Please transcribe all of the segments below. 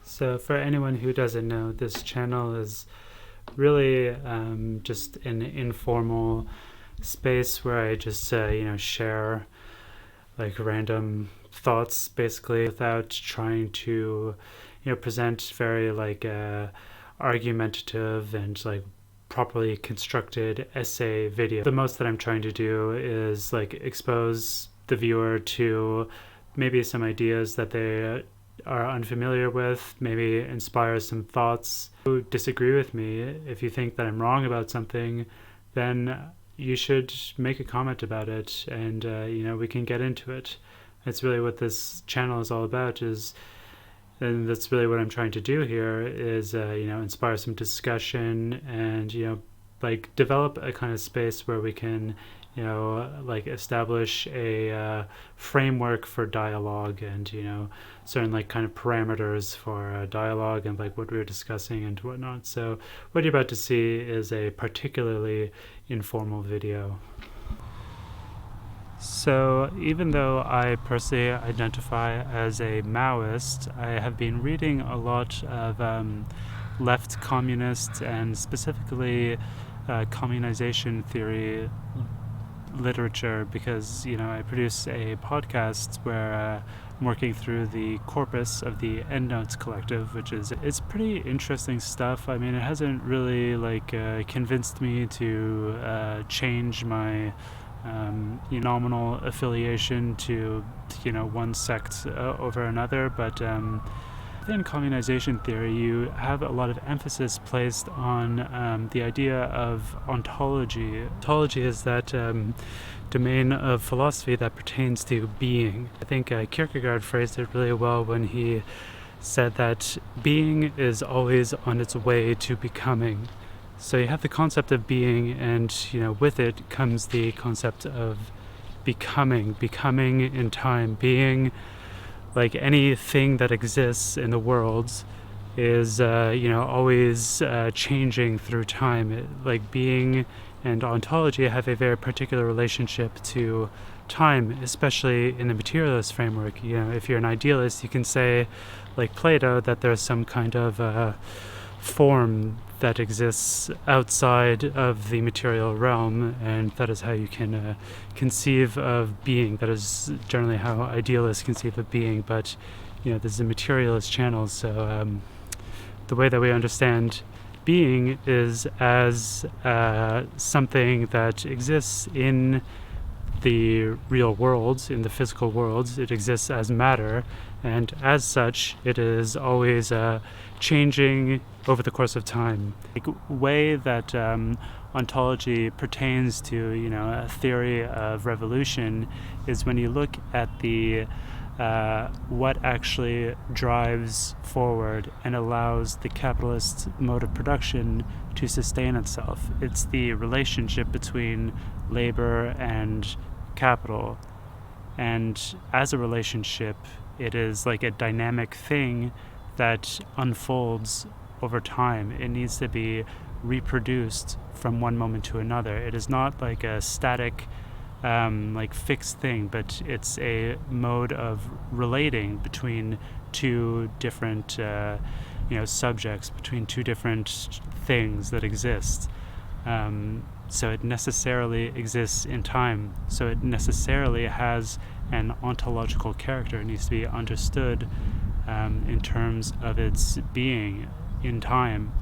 So for anyone who doesn't know, this channel is really just an informal space where I just share like random thoughts, basically, without trying to present very argumentative and like properly constructed essay video. The most that I'm trying to do is like expose the viewer to maybe some ideas that they are unfamiliar with, maybe inspire some thoughts. If you disagree with me, if you think that I'm wrong about something, then you should make a comment about it, and we can get into it. That's really what this channel is all about, and that's really what I'm trying to do here is inspire some discussion and develop a kind of space where we can establish a framework for dialogue and certain kind of parameters for dialogue and like what we were discussing and whatnot. So what you're about to see is a particularly informal video. So even though I personally identify as a Maoist, I have been reading a lot of left communist and specifically communisation theory literature because I produce a podcast where I'm working through the corpus of the Endnotes Collective, which is it's pretty interesting stuff. I mean, it hasn't really convinced me to change my nominal affiliation to one sect over another, but within communisation theory you have a lot of emphasis placed on the idea of ontology. Ontology is that domain of philosophy that pertains to being. I think Kierkegaard phrased it really well when he said that being is always on its way to becoming. So you have the concept of being, and with it comes the concept of becoming in time. Being, like anything that exists in the world, is always changing through time. Like being and ontology have a very particular relationship to time, especially in the materialist framework. If you're an idealist, you can say, like Plato, that there's some kind of form that exists outside of the material realm, and that is how you can conceive of being. That is generally how idealists conceive of being, but this is a materialist channel, so the way that we understand being is as something that exists in the real world, in the physical world. It exists as matter, and as such it is always changing over the course of time. The way that ontology pertains to a theory of revolution is when you look at the what actually drives forward and allows the capitalist mode of production to sustain itself. It's the relationship between labor and capital, and as a relationship it is like a dynamic thing that unfolds over time. It needs to be reproduced from one moment to another. It is not like a static fixed thing, but it's a mode of relating between two different subjects, between two different things that exist. So it necessarily exists in time, so it necessarily has an ontological character. It needs to be understood in terms of its being in time.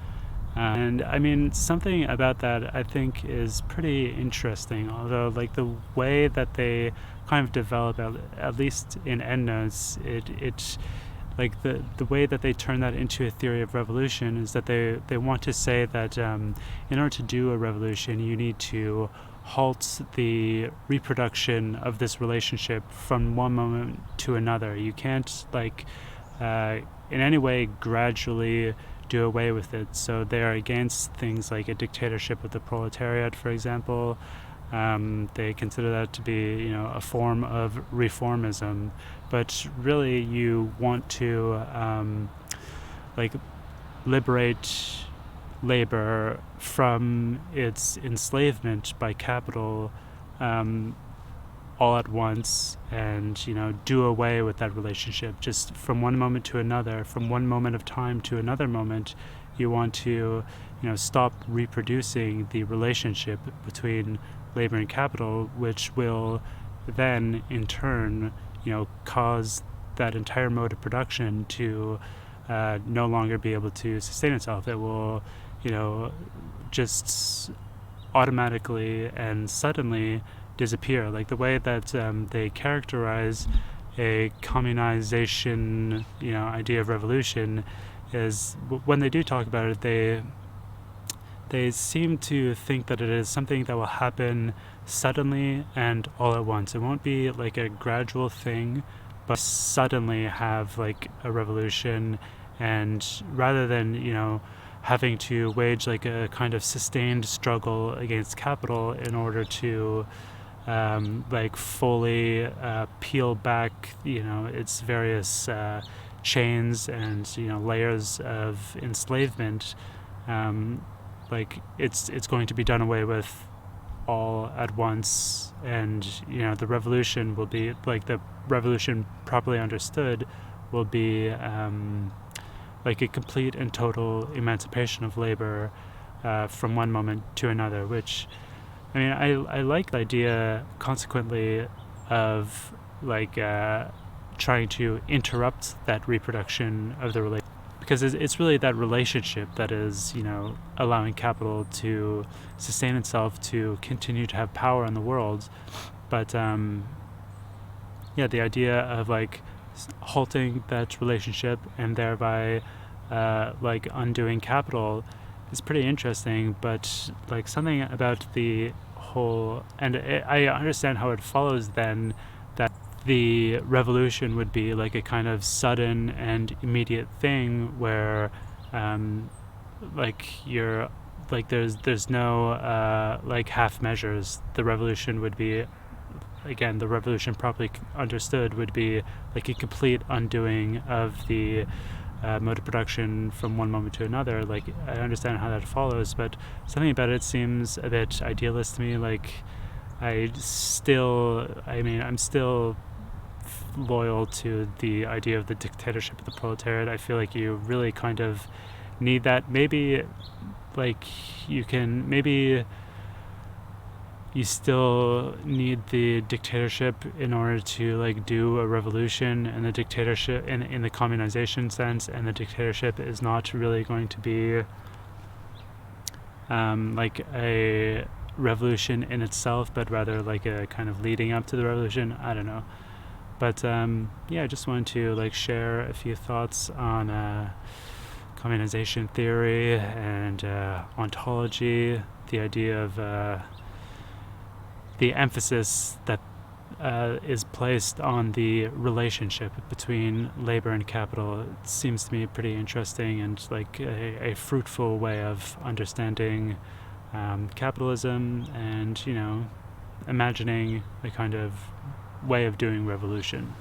And I mean, something about that I think is pretty interesting, although the way that they kind of develop, at least in Endnotes, it the way that they turn that into a theory of revolution is that they want to say that in order to do a revolution you need to halt the reproduction of this relationship from one moment to another. You can't in any way gradually do away with it. So they are against things like a dictatorship of the proletariat, for example. They consider that to be a form of reformism, but really you want to liberate labor from its enslavement by capital all at once and, do away with that relationship. Just from one moment to another, from one moment of time to another moment, you want to, stop reproducing the relationship between labor and capital, which will then in turn, cause that entire mode of production to no longer be able to sustain itself. It will, just automatically and suddenly disappear. Like the way that they characterize a communization, idea of revolution is when they do talk about it, they seem to think that it is something that will happen suddenly and all at once. It won't be like a gradual thing, but suddenly have like a revolution, and rather than, having to wage like a kind of sustained struggle against capital in order to like fully peel back, its various chains and layers of enslavement, like it's going to be done away with all at once, and the revolution will be like the revolution properly understood will be like a complete and total emancipation of labor from one moment to another, which I like the idea consequently of like trying to interrupt that reproduction of the relationship, because it's really that relationship that is, allowing capital to sustain itself, to continue to have power in the world. But the idea of like halting that relationship and thereby like undoing capital is pretty interesting. But like something about the whole, and I understand how it follows then that the revolution would be like a kind of sudden and immediate thing where like you're like there's no like half measures. The revolution would be, again, the revolution properly understood would be like a complete undoing of the mode of production from one moment to another. Like I understand how that follows, but something about it seems a bit idealist to me. Like I'm still loyal to the idea of the dictatorship of the proletariat. I feel like you really kind of need that. Maybe like you still need the dictatorship in order to like do a revolution, and the dictatorship in the communization sense, and the dictatorship is not really going to be like a revolution in itself, but rather like a kind of leading up to the revolution. I don't know. But I just wanted to like share a few thoughts on communization theory and ontology, the idea of the emphasis that is placed on the relationship between labor and capital. It seems to me pretty interesting and like a fruitful way of understanding capitalism and, imagining a kind of way of doing revolution.